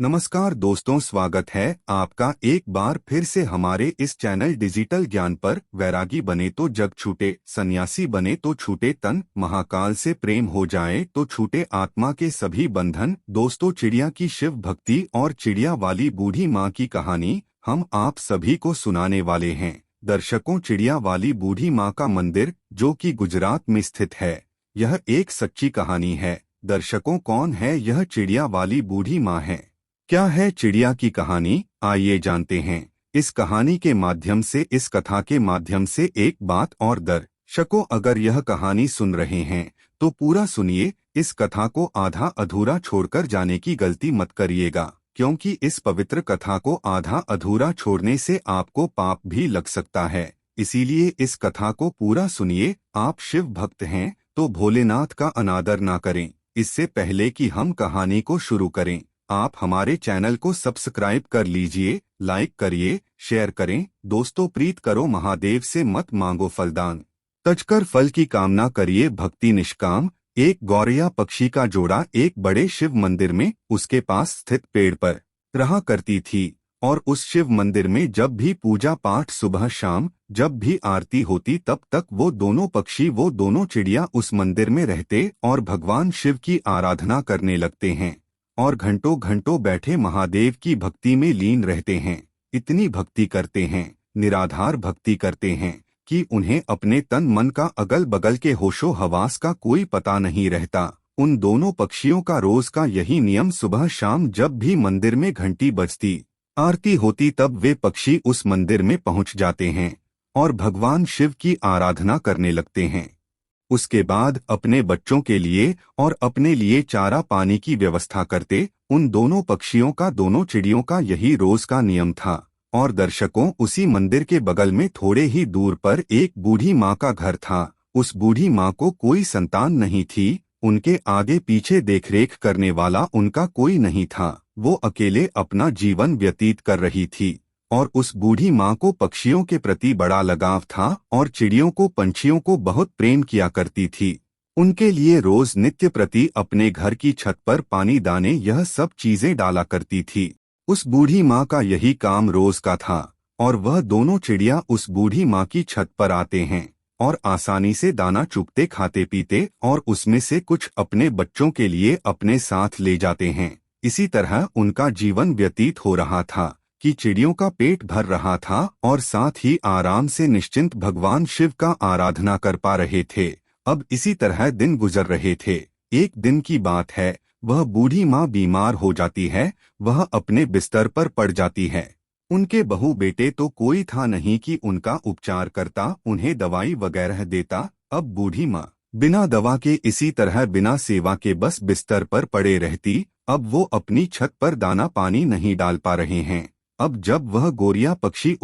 नमस्कार दोस्तों, स्वागत है आपका एक बार फिर से हमारे इस चैनल डिजिटल ज्ञान पर। वैरागी बने तो जग छूटे, सन्यासी बने तो छूटे तन, महाकाल से प्रेम हो जाए तो छूटे आत्मा के सभी बंधन। दोस्तों, चिड़िया की शिव भक्ति और चिड़िया वाली बूढ़ी माँ की कहानी हम आप सभी को सुनाने वाले हैं। दर्शकों, चिड़िया वाली बूढ़ी माँ का मंदिर जो कि गुजरात में स्थित है, यह एक सच्ची कहानी है। दर्शकों, कौन है यह चिड़िया वाली बूढ़ी माँ है? क्या है चिड़िया की कहानी? आइए जानते हैं। इस कहानी के माध्यम से, इस कथा के माध्यम से एक बात और दर्शकों, अगर यह कहानी सुन रहे हैं तो पूरा सुनिए। इस कथा को आधा अधूरा छोड़कर जाने की गलती मत करिएगा, क्योंकि इस पवित्र कथा को आधा अधूरा छोड़ने से आपको पाप भी लग सकता है। इसीलिए इस कथा को पूरा सुनिए। आप शिव भक्त हैं तो भोलेनाथ का अनादर ना करें। इससे पहले कि हम कहानी को शुरू करें, आप हमारे चैनल को सब्सक्राइब कर लीजिए, लाइक करिए, शेयर करें। दोस्तों, प्रीत करो महादेव से, मत मांगो फलदान, तजकर फल की कामना करिए भक्ति निष्काम। एक गौरैया पक्षी का जोड़ा एक बड़े शिव मंदिर में उसके पास स्थित पेड़ पर रहा करती थी। और उस शिव मंदिर में जब भी पूजा पाठ, सुबह शाम जब भी आरती होती, तब तक वो दोनों पक्षी, वो दोनों चिड़िया उस मंदिर में रहते और भगवान शिव की आराधना करने लगते हैं और घंटों घंटों बैठे महादेव की भक्ति में लीन रहते हैं। इतनी भक्ति करते हैं, निराधार भक्ति करते हैं कि उन्हें अपने तन मन का, अगल बगल के होशो हवास का कोई पता नहीं रहता। उन दोनों पक्षियों का रोज का यही नियम, सुबह शाम जब भी मंदिर में घंटी बजती, आरती होती, तब वे पक्षी उस मंदिर में पहुंच जाते हैं और भगवान शिव की आराधना करने लगते हैं। उसके बाद अपने बच्चों के लिए और अपने लिए चारा पानी की व्यवस्था करते। उन दोनों पक्षियों का, दोनों चिड़ियों का यही रोज का नियम था। और दर्शकों, उसी मंदिर के बगल में थोड़े ही दूर पर एक बूढ़ी माँ का घर था। उस बूढ़ी माँ को कोई संतान नहीं थी। उनके आगे पीछे देखरेख करने वाला उनका कोई नहीं था। वो अकेले अपना जीवन व्यतीत कर रही थी और उस बूढ़ी माँ को पक्षियों के प्रति बड़ा लगाव था और चिड़ियों को, पंछियों को बहुत प्रेम किया करती थी। उनके लिए रोज नित्य प्रति अपने घर की छत पर पानी, दाने, यह सब चीजें डाला करती थी। उस बूढ़ी माँ का यही काम रोज का था और वह दोनों चिड़िया उस बूढ़ी माँ की छत पर आते हैं और आसानी से दाना चुगते, खाते पीते और उसमें से कुछ अपने बच्चों के लिए अपने साथ ले जाते हैं। इसी तरह उनका जीवन व्यतीत हो रहा था कि चिड़ियों का पेट भर रहा था और साथ ही आराम से निश्चिंत भगवान शिव का आराधना कर पा रहे थे। अब इसी तरह दिन गुजर रहे थे। एक दिन की बात है, वह बूढ़ी माँ बीमार हो जाती है। वह अपने बिस्तर पर पड़ जाती है। उनके बहू बेटे तो कोई था नहीं कि उनका उपचार करता, उन्हें दवाई वगैरह देता। अब बूढ़ी माँ बिना दवा के, इसी तरह बिना सेवा के बस बिस्तर पर पड़े रहती। अब वो अपनी छत पर दाना पानी नहीं डाल पा रहे हैं। अब जब वह गोरिया पक्षी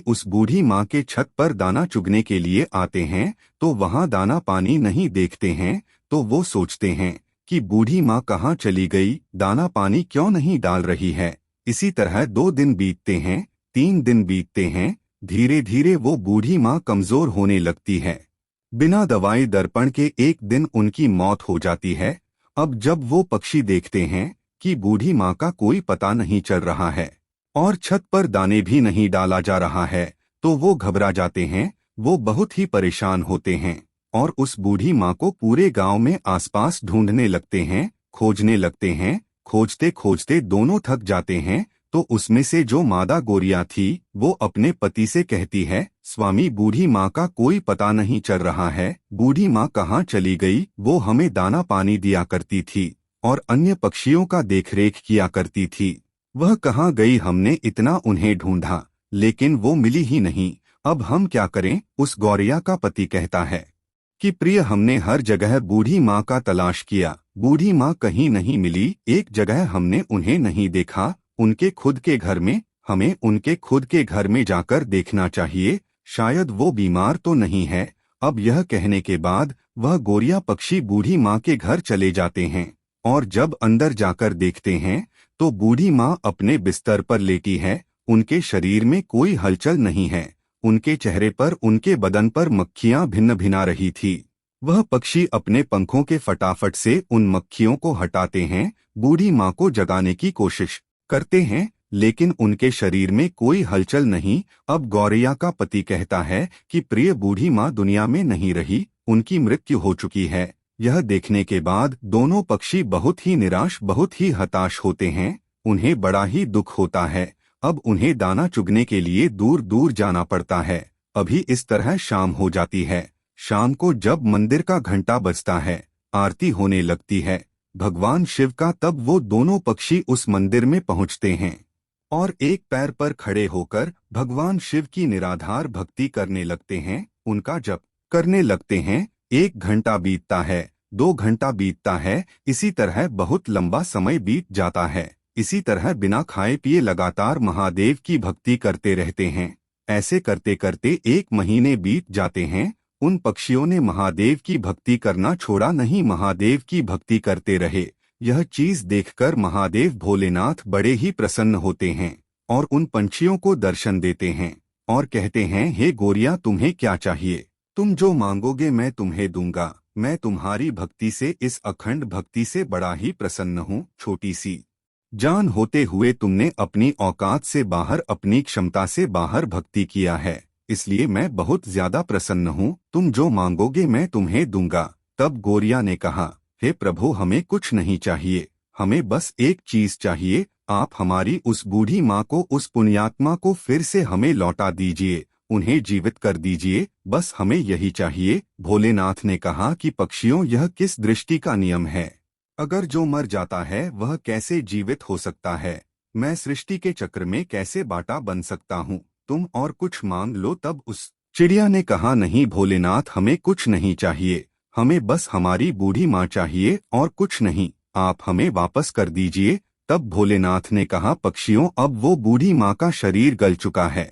उस बूढ़ी माँ के छत पर दाना चुगने के लिए आते हैं तो वहाँ दाना पानी नहीं देखते हैं। तो वो सोचते हैं कि बूढ़ी माँ कहाँ चली गई, दाना पानी क्यों नहीं डाल रही है। इसी तरह 2 दिन बीतते हैं, 3 दिन बीतते हैं। धीरे धीरे वो बूढ़ी माँ कमजोर होने लगती है। बिना दवाई दर्पण के एक दिन उनकी मौत हो जाती है। अब जब वो पक्षी देखते हैं कि बूढ़ी माँ का कोई पता नहीं चल रहा है और छत पर दाने भी नहीं डाला जा रहा है, तो वो घबरा जाते हैं। वो बहुत ही परेशान होते हैं और उस बूढ़ी माँ को पूरे गांव में आसपास ढूंढने लगते हैं, खोजने लगते हैं। खोजते खोजते दोनों थक जाते हैं। तो उसमें से जो मादा गोरिया थी, वो अपने पति से कहती है, स्वामी, बूढ़ी माँ का कोई पता नहीं चल रहा है। बूढ़ी माँ कहाँ चली गई? वो हमें दाना पानी दिया करती थी और अन्य पक्षियों का देखरेख किया करती थी। वह कहाँ गई? हमने इतना उन्हें ढूंढा, लेकिन वो मिली ही नहीं। अब हम क्या करें? उस गौरैया का पति कहता है कि प्रिय, हमने हर जगह बूढ़ी माँ का तलाश किया, बूढ़ी माँ कहीं नहीं मिली। एक जगह हमने उन्हें नहीं देखा, उनके खुद के घर में। हमें उनके खुद के घर में जाकर देखना चाहिए, शायद वो बीमार तो नहीं है। अब यह कहने के बाद वह गोरिया पक्षी बूढ़ी माँ के घर चले जाते हैं और जब अंदर जाकर देखते हैं तो बूढ़ी माँ अपने बिस्तर पर लेटी है। उनके शरीर में कोई हलचल नहीं है। उनके चेहरे पर, उनके बदन पर मक्खियां भिन्न भिना रही थी। वह पक्षी अपने पंखों के फटाफट से उन मक्खियों को हटाते हैं, बूढ़ी माँ को जगाने की कोशिश करते हैं, लेकिन उनके शरीर में कोई हलचल नहीं। अब गौरैया का पति कहता है कि प्रिय बूढ़ी माँ दुनिया में नहीं रही, उनकी मृत्यु हो चुकी है। यह देखने के बाद दोनों पक्षी बहुत ही निराश, बहुत ही हताश होते हैं। उन्हें बड़ा ही दुख होता है। अब उन्हें दाना चुगने के लिए दूर दूर जाना पड़ता है। अभी इस तरह शाम हो जाती है। शाम को जब मंदिर का घंटा बजता है, आरती होने लगती है भगवान शिव का, तब वो दोनों पक्षी उस मंदिर में पहुंचते हैं और एक पैर पर खड़े होकर भगवान शिव की निराधार भक्ति करने लगते हैं, उनका जप करने लगते हैं। 1 घंटा बीतता है, 2 घंटा बीतता है, इसी तरह बहुत लंबा समय बीत जाता है। इसी तरह बिना खाए पिए लगातार महादेव की भक्ति करते रहते हैं। ऐसे करते करते 1 महीने बीत जाते हैं। उन पक्षियों ने महादेव की भक्ति करना छोड़ा नहीं, महादेव की भक्ति करते रहे। यह चीज देखकर महादेव भोलेनाथ बड़े ही प्रसन्न होते हैं और उन पंछियों को दर्शन देते हैं और कहते हैं, हे गोरिया, तुम्हें क्या चाहिए? तुम जो मांगोगे मैं तुम्हें दूंगा। मैं तुम्हारी भक्ति से, इस अखंड भक्ति से बड़ा ही प्रसन्न हूँ। छोटी सी जान होते हुए तुमने अपनी औकात से बाहर, अपनी क्षमता से बाहर भक्ति किया है, इसलिए मैं बहुत ज्यादा प्रसन्न हूँ। तुम जो मांगोगे मैं तुम्हें दूंगा। तब गोरिया ने कहा, हे प्रभु, हमें कुछ नहीं चाहिए, हमें बस एक चीज चाहिए। आप हमारी उस बूढ़ी माँ को, उस पुण्यात्मा को फिर से हमें लौटा दीजिए, उन्हें जीवित कर दीजिए, बस हमें यही चाहिए। भोलेनाथ ने कहा कि पक्षियों, यह किस दृष्टि का नियम है? अगर जो मर जाता है वह कैसे जीवित हो सकता है? मैं सृष्टि के चक्र में कैसे बाटा बन सकता हूँ? तुम और कुछ मांग लो। तब उस चिड़िया ने कहा, नहीं भोलेनाथ, हमें कुछ नहीं चाहिए, हमें बस हमारी बूढ़ी माँ चाहिए और कुछ नहीं, आप हमें वापस कर दीजिए। तब भोलेनाथ ने कहा, पक्षियों, अब वो बूढ़ी माँ का शरीर गल चुका है,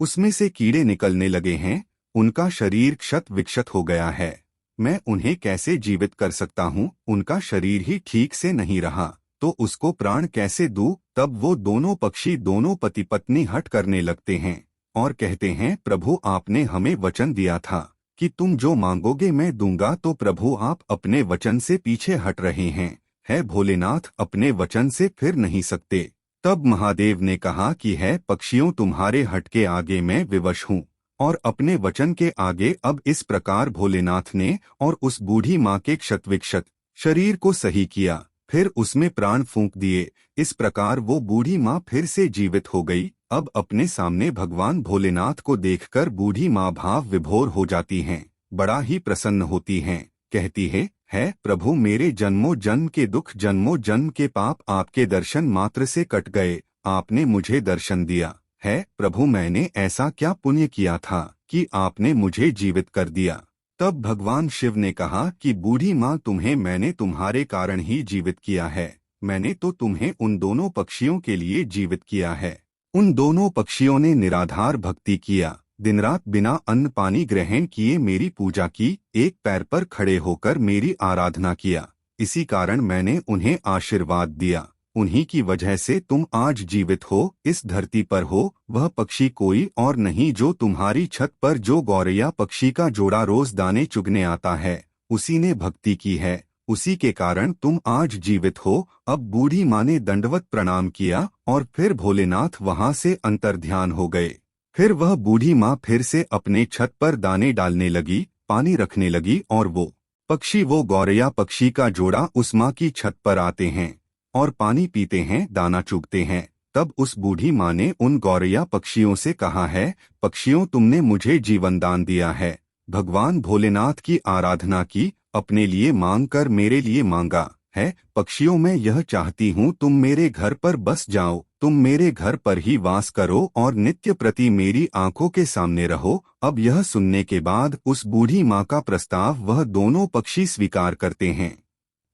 उसमें से कीड़े निकलने लगे हैं, उनका शरीर क्षत विक्षत हो गया है, मैं उन्हें कैसे जीवित कर सकता हूँ? उनका शरीर ही ठीक से नहीं रहा तो उसको प्राण कैसे दूँ? तब वो दोनों पक्षी, दोनों पति पत्नी हट करने लगते हैं और कहते हैं, प्रभु, आपने हमें वचन दिया था कि तुम जो मांगोगे मैं दूंगा, तो प्रभु आप अपने वचन से पीछे हट रहे हैं। है भोलेनाथ, अपने वचन से फिर नहीं सकते। तब महादेव ने कहा कि है पक्षियों, तुम्हारे हट के आगे मैं विवश हूँ और अपने वचन के आगे। अब इस प्रकार भोलेनाथ ने और उस बूढ़ी माँ के क्षतविक्षत शरीर को सही किया, फिर उसमें प्राण फूंक दिए। इस प्रकार वो बूढ़ी माँ फिर से जीवित हो गई। अब अपने सामने भगवान भोलेनाथ को देखकर बूढ़ी माँ भाव विभोर हो जाती हैं, बड़ा ही प्रसन्न होती हैं। कहती है प्रभु, मेरे जन्मों जन्म के दुख, जन्मों जन्म के पाप आपके दर्शन मात्र से कट गए। आपने मुझे दर्शन दिया है प्रभु, मैंने ऐसा क्या पुण्य किया था कि आपने मुझे जीवित कर दिया? तब भगवान शिव ने कहा कि बूढ़ी माँ, तुम्हें मैंने तुम्हारे कारण ही जीवित किया है। मैंने तो तुम्हें उन दोनों पक्षियों के लिए जीवित किया है। उन दोनों पक्षियों ने निराधार भक्ति किया, दिन रात बिना अन्न पानी ग्रहण किए मेरी पूजा की, एक पैर पर खड़े होकर मेरी आराधना किया। इसी कारण मैंने उन्हें आशीर्वाद दिया। उन्हीं की वजह से तुम आज जीवित हो, इस धरती पर हो। वह पक्षी कोई और नहीं जो तुम्हारी छत पर जो गौरैया पक्षी का जोड़ा रोज दाने चुगने आता है, उसी ने भक्ति की है, उसी के कारण तुम आज जीवित हो। अब बूढ़ी माँ ने दंडवत प्रणाम किया और फिर भोलेनाथ वहां से अंतर्ध्यान हो गए। फिर वह बूढ़ी माँ फिर से अपने छत पर दाने डालने लगी, पानी रखने लगी और वो पक्षी, वो गौरैया पक्षी का जोड़ा उस माँ की छत पर आते हैं और पानी पीते हैं, दाना चुगते हैं। तब उस बूढ़ी माँ ने उन गौरैया पक्षियों से कहा है, पक्षियों, तुमने मुझे जीवन दान दिया है, भगवान भोलेनाथ की आराधना की, अपने लिए मांग कर मेरे लिए मांगा है। पक्षियों, मैं यह चाहती हूँ तुम मेरे घर पर बस जाओ, तुम मेरे घर पर ही वास करो और नित्य प्रति मेरी आंखों के सामने रहो। अब यह सुनने के बाद उस बूढ़ी माँ का प्रस्ताव वह दोनों पक्षी स्वीकार करते हैं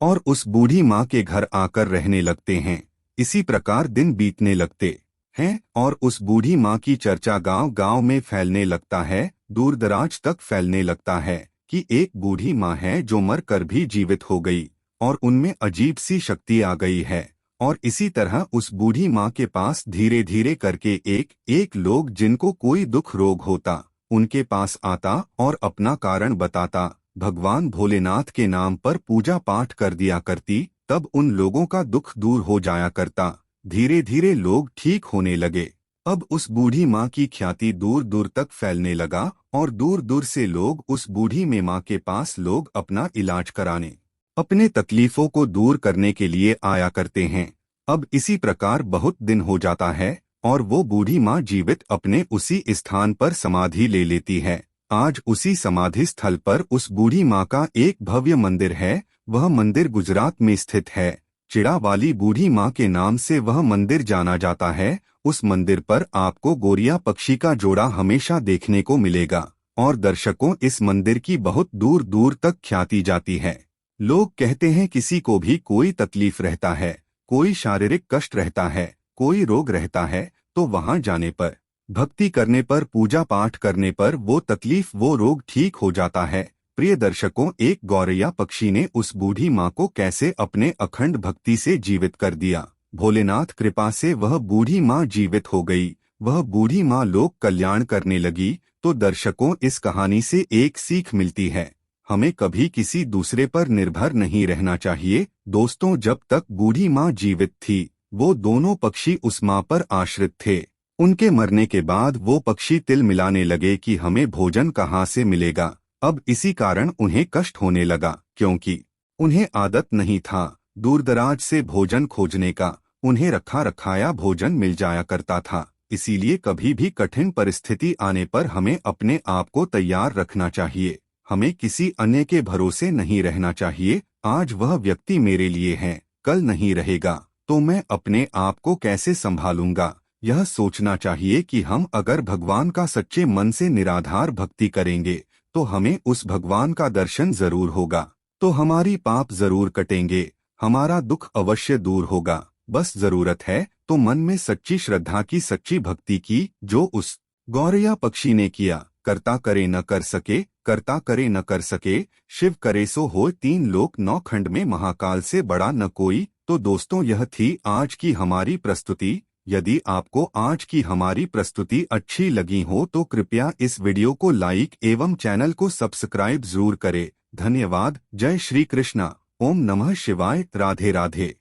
और उस बूढ़ी माँ के घर आकर रहने लगते हैं। इसी प्रकार दिन बीतने लगते हैं और उस बूढ़ी माँ की चर्चा गांव-गांव में फैलने लगता है, दूर दराज तक फैलने लगता है कि एक बूढ़ी माँ है जो मर कर भी जीवित हो गई और उनमें अजीब सी शक्ति आ गई है। और इसी तरह उस बूढ़ी माँ के पास धीरे धीरे करके एक एक लोग जिनको कोई दुख रोग होता, उनके पास आता और अपना कारण बताता। भगवान भोलेनाथ के नाम पर पूजा पाठ कर दिया करती, तब उन लोगों का दुख दूर हो जाया करता। धीरे धीरे लोग ठीक होने लगे। अब उस बूढ़ी माँ की ख्याति दूर दूर तक फैलने लगा और दूर दूर से लोग उस बूढ़ी में माँ के पास लोग अपना इलाज कराने, अपने तकलीफों को दूर करने के लिए आया करते हैं। अब इसी प्रकार बहुत दिन हो जाता है और वो बूढ़ी माँ जीवित अपने उसी स्थान पर समाधि ले लेती है। आज उसी समाधि स्थल पर उस बूढ़ी माँ का एक भव्य मंदिर है। वह मंदिर गुजरात में स्थित है। चिड़ा वाली बूढ़ी माँ के नाम से वह मंदिर जाना जाता है। उस मंदिर पर आपको गोरिया पक्षी का जोड़ा हमेशा देखने को मिलेगा और दर्शकों इस मंदिर की बहुत दूर दूर तक ख्याति जाती है। लोग कहते हैं किसी को भी कोई तकलीफ रहता है, कोई शारीरिक कष्ट रहता है, कोई रोग रहता है, तो वहां जाने पर, भक्ति करने पर, पूजा पाठ करने पर वो तकलीफ वो रोग ठीक हो जाता है। प्रिय दर्शकों, एक गौरैया पक्षी ने उस बूढ़ी माँ को कैसे अपने अखंड भक्ति से जीवित कर दिया। भोलेनाथ कृपा से वह बूढ़ी माँ जीवित हो गई। वह बूढ़ी माँ लोक कल्याण करने लगी। तो दर्शकों, इस कहानी से एक सीख मिलती है, हमें कभी किसी दूसरे पर निर्भर नहीं रहना चाहिए। दोस्तों, जब तक बूढ़ी माँ जीवित थी, वो दोनों पक्षी उस माँ पर आश्रित थे। उनके मरने के बाद वो पक्षी तिल मिलाने लगे कि हमें भोजन कहाँ से मिलेगा। अब इसी कारण उन्हें कष्ट होने लगा, क्योंकि उन्हें आदत नहीं था दूरदराज से भोजन खोजने का। उन्हें रखा रखाया भोजन मिल जाया करता था। इसीलिए कभी भी कठिन परिस्थिति आने पर हमें अपने आप को तैयार रखना चाहिए। हमें किसी अन्य के भरोसे नहीं रहना चाहिए। आज वह व्यक्ति मेरे लिए है, कल नहीं रहेगा, तो मैं अपने आप को कैसे संभालूंगा। यह सोचना चाहिए कि हम अगर भगवान का सच्चे मन से निराधार भक्ति करेंगे तो हमें उस भगवान का दर्शन जरूर होगा, तो हमारी पाप जरूर कटेंगे, हमारा दुख अवश्य दूर होगा। बस जरूरत है तो मन में सच्ची श्रद्धा की, सच्ची भक्ति की, जो उस गौरैया पक्षी ने किया। करता करे न कर सके, करता करे न कर सके, शिव करे सो होय, 3 लोक 9 खंड में महाकाल से बड़ा न कोई। तो दोस्तों, यह थी आज की हमारी प्रस्तुति। यदि आपको आज की हमारी प्रस्तुति अच्छी लगी हो तो कृपया इस वीडियो को लाइक एवं चैनल को सब्सक्राइब जरूर करें। धन्यवाद। जय श्री कृष्णा। ओम नमः शिवाय। राधे राधे।